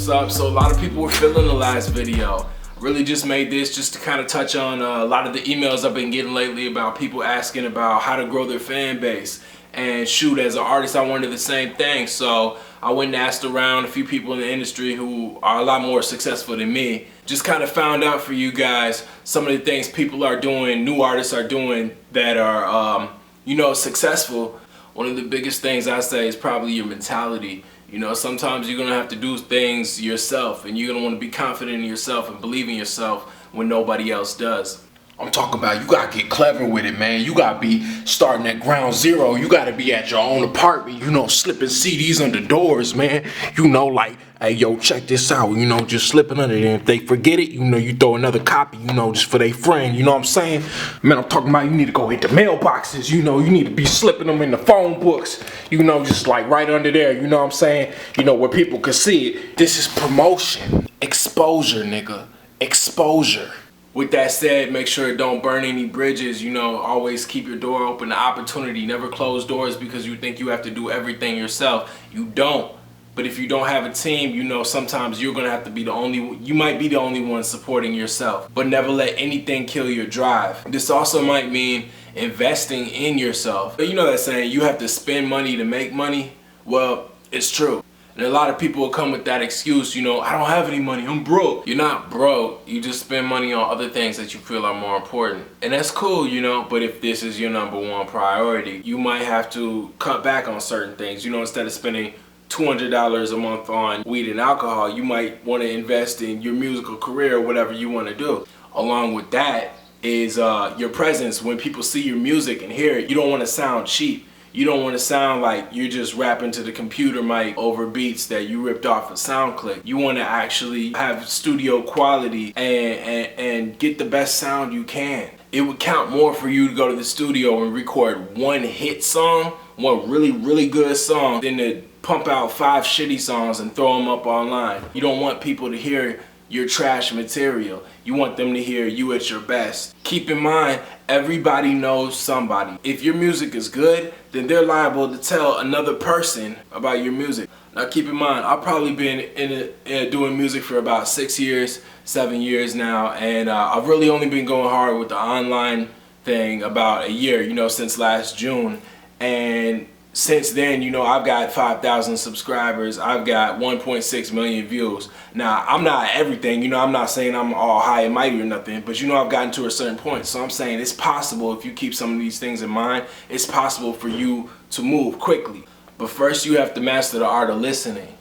what's up? So a lot of people were feeling the last video. Really just made this just to kind of touch on a lot of the emails I've been getting lately about people asking about how to grow their fan base. And shoot, as an artist, I wanted the same thing. So I went and asked around a few people in the industry who are a lot more successful than me. Just kind of found out for you guys some of the things people are doing, new artists are doing that are, you know, successful. One of the biggest things I say is probably your mentality. You know, sometimes you're gonna have to do things yourself, and you're gonna want to be confident in yourself and believe in yourself when nobody else does. I'm talking about you gotta get clever with it, man. You gotta be starting at ground zero. You gotta be at your own apartment, you know, slipping CDs under doors, man. You know, like, hey, yo, check this out, you know, just slipping under there. If they forget it, you know, you throw another copy, you know, just for their friend, you know what I'm saying? Man, I'm talking about you need to go hit the mailboxes, you know, you need to be slipping them in the phone books, you know, just like right under there, you know what I'm saying? You know, where people can see it. This is promotion. Exposure, nigga. Exposure. With that said, make sure it don't burn any bridges, you know, always keep your door open to opportunity. Never close doors because you think you have to do everything yourself. You don't. But if you don't have a team, you know, sometimes you're gonna have to be you might be the only one supporting yourself. But never let anything kill your drive. This also might mean investing in yourself. You know that saying, you have to spend money to make money? Well, it's true. And a lot of people will come with that excuse, you know, I don't have any money, I'm broke. You're not broke, you just spend money on other things that you feel are more important. And that's cool, you know, but if this is your #1 priority, you might have to cut back on certain things. You know, instead of spending $200 a month on weed and alcohol, you might want to invest in your musical career or whatever you want to do. Along with that is your presence. When people see your music and hear it, you don't want to sound cheap. You don't want to sound like you're just rapping to the computer mic over beats that you ripped off of SoundClick. You want to actually have studio quality and get the best sound you can. It would count more for you to go to the studio and record one hit song, one really good song, than to pump out 5 shitty songs and throw them up online. You don't want people to hear your trash material. You want them to hear you at your best. Keep in mind, everybody knows somebody. If your music is good, then they're liable to tell another person about your music. Now keep in mind, I've probably been doing music for about 6 years, 7 years now, and I've really only been going hard with the online thing about a year, you know, since last June. And since then, you know, I've got 5,000 subscribers. I've got 1.6 million views. Now, I'm not everything, you know, I'm not saying I'm all high and mighty or nothing, but you know, I've gotten to a certain point. So I'm saying it's possible, if you keep some of these things in mind, it's possible for you to move quickly. But first, you have to master the art of listening.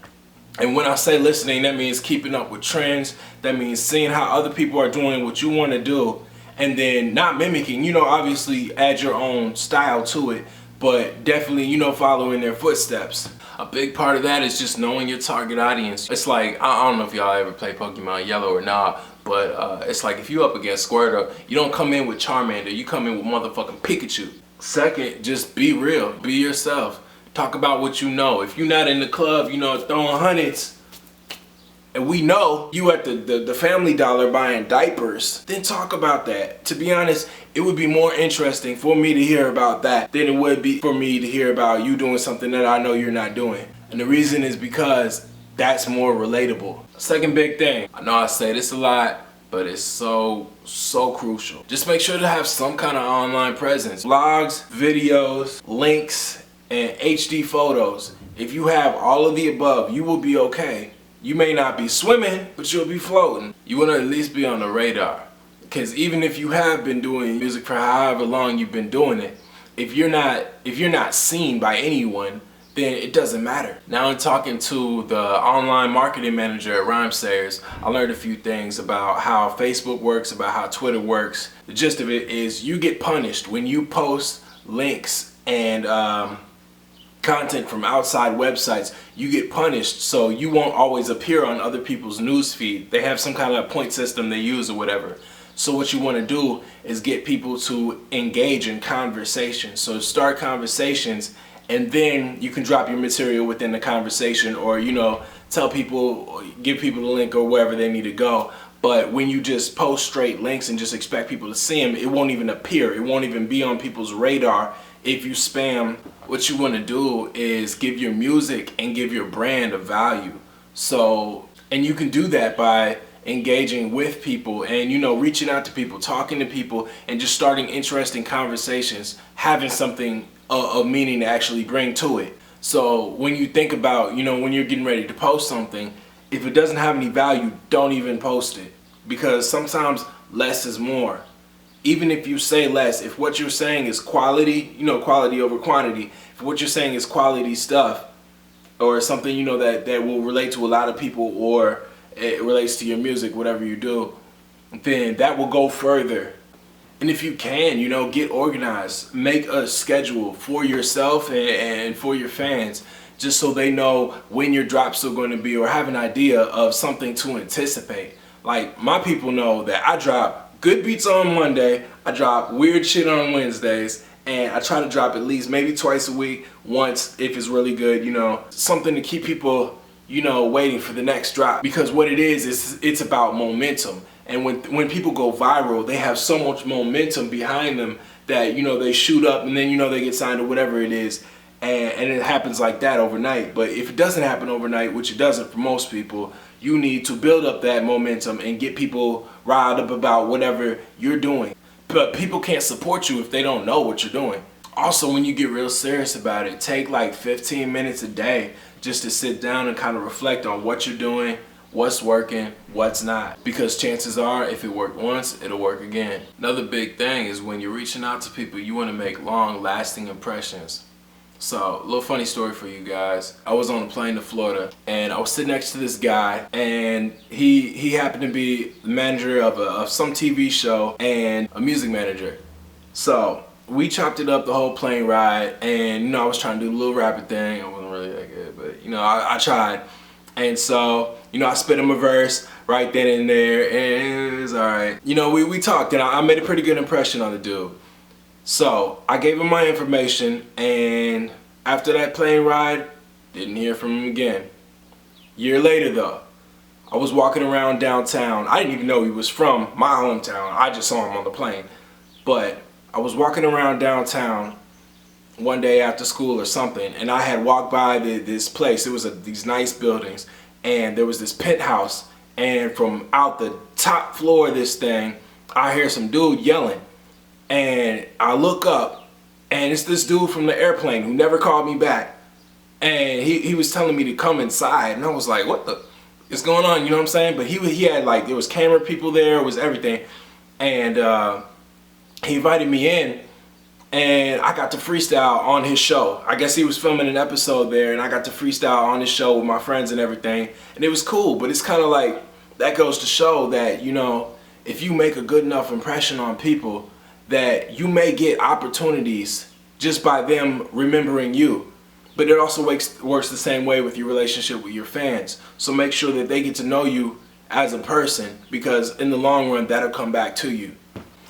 And when I say listening, that means keeping up with trends. That means seeing how other people are doing what you want to do, and then not mimicking, you know, obviously add your own style to it, but definitely, you know, following their footsteps. A big part of that is just knowing your target audience. It's like, I don't know if y'all ever play Pokemon Yellow or not, but it's like if you up against Squirtle, you don't come in with Charmander, you come in with motherfucking Pikachu. Second, just be real, be yourself. Talk about what you know. If you're not in the club, you know, throwing hundreds, and we know you at the Family Dollar buying diapers, then talk about that. To be honest, it would be more interesting for me to hear about that than it would be for me to hear about you doing something that I know you're not doing. And the reason is because that's more relatable. Second big thing, I know I say this a lot, but it's so crucial. Just make sure to have some kind of online presence. Blogs, videos, links, and HD photos. If you have all of the above, you will be okay. You may not be swimming, but you'll be floating. You want to at least be on the radar. Because even if you have been doing music for however long you've been doing it, if you're not seen by anyone, then it doesn't matter. Now in talking to the online marketing manager at Rhymesayers, I learned a few things about how Facebook works, about how Twitter works. The gist of it is you get punished when you post links and content from outside websites. You get punished, so you won't always appear on other people's news feed. They have some kind of point system they use or whatever. So what you want to do is get people to engage in conversation. So start conversations, and then you can drop your material within the conversation, or, you know, tell people, give people the link or wherever they need to go. But when you just post straight links and just expect people to see them, it won't even appear. It won't even be on people's radar if you spam. What you want to do is give your music and give your brand a value. So And you can do that by engaging with people and, you know, reaching out to people, talking to people, and just starting interesting conversations, having something of meaning to actually bring to it. So when you think about, you know, when you're getting ready to post something, if it doesn't have any value, don't even post it, because sometimes less is more. Even if you say less, if what you're saying is quality, you know, quality over quantity, if what you're saying is quality stuff or something, you know, that will relate to a lot of people, or it relates to your music, whatever you do, then that will go further. And if you can, you know, get organized, make a schedule for yourself and for your fans, just so they know when your drops are going to be, or have an idea of something to anticipate. Like, my people know that I drop good beats on Monday, I drop weird shit on Wednesdays, and I try to drop at least maybe twice a week, once if it's really good, you know, something to keep people, you know, waiting for the next drop. Because what it is it's about momentum. And when people go viral, they have so much momentum behind them that, you know, they shoot up and then, you know, they get signed or whatever it is. And it happens like that overnight. But if it doesn't happen overnight, which it doesn't for most people, you need to build up that momentum and get people riled up about whatever you're doing. But people can't support you if they don't know what you're doing. Also, when you get real serious about it, take like 15 minutes a day just to sit down and kind of reflect on what you're doing, what's working, what's not. Because chances are, if it worked once, it'll work again. Another big thing is when you're reaching out to people, you want to make long-lasting impressions. So, a little funny story for you guys. I was on a plane to Florida, and I was sitting next to this guy, and he happened to be the manager of some TV show and a music manager. So, we chopped it up the whole plane ride, and, you know, I was trying to do the little rapid thing. I wasn't really that good, but, you know, I tried. And so, you know, I spit him a verse right then and there, and it was alright. You know, we talked, and I made a pretty good impression on the dude. So, I gave him my information, and after that plane ride, didn't hear from him again. Year later though, I was walking around downtown. I didn't even know he was from my hometown. I just saw him on the plane. But I was walking around downtown one day after school or something, and I had walked by this place. It was these nice buildings, and there was this penthouse, and from out the top floor of this thing, I hear some dude yelling. And I look up, and it's this dude from the airplane who never called me back. And he was telling me to come inside, and I was like, what the is going on, you know what I'm saying? But he had, like, there was camera people there, it was everything. And he invited me in, and I got to freestyle on his show. I guess he was filming an episode there, and I got to freestyle on his show with my friends and everything. And it was cool, but it's kind of like, that goes to show that, you know, if you make a good enough impression on people, that you may get opportunities just by them remembering you. But it also works the same way with your relationship with your fans. So make sure that they get to know you as a person, because in the long run, that'll come back to you.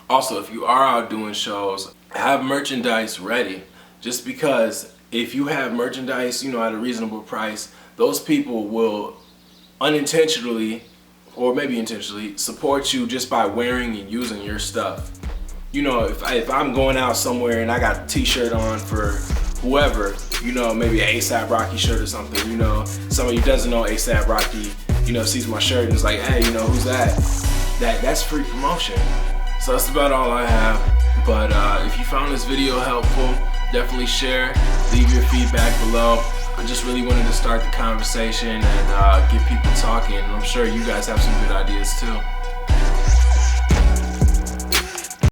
Also, if you are out doing shows, have merchandise ready. Just because if you have merchandise, you know, at a reasonable price, those people will unintentionally, or maybe intentionally, support you just by wearing and using your stuff. You know, if I'm going out somewhere and I got a t-shirt on for whoever, you know, maybe an ASAP Rocky shirt or something, you know, somebody who doesn't know ASAP Rocky, you know, sees my shirt and is like, hey, you know, who's that? That's free promotion. So that's about all I have. But if you found this video helpful, definitely share, leave your feedback below. I just really wanted to start the conversation and get people talking, and I'm sure you guys have some good ideas too.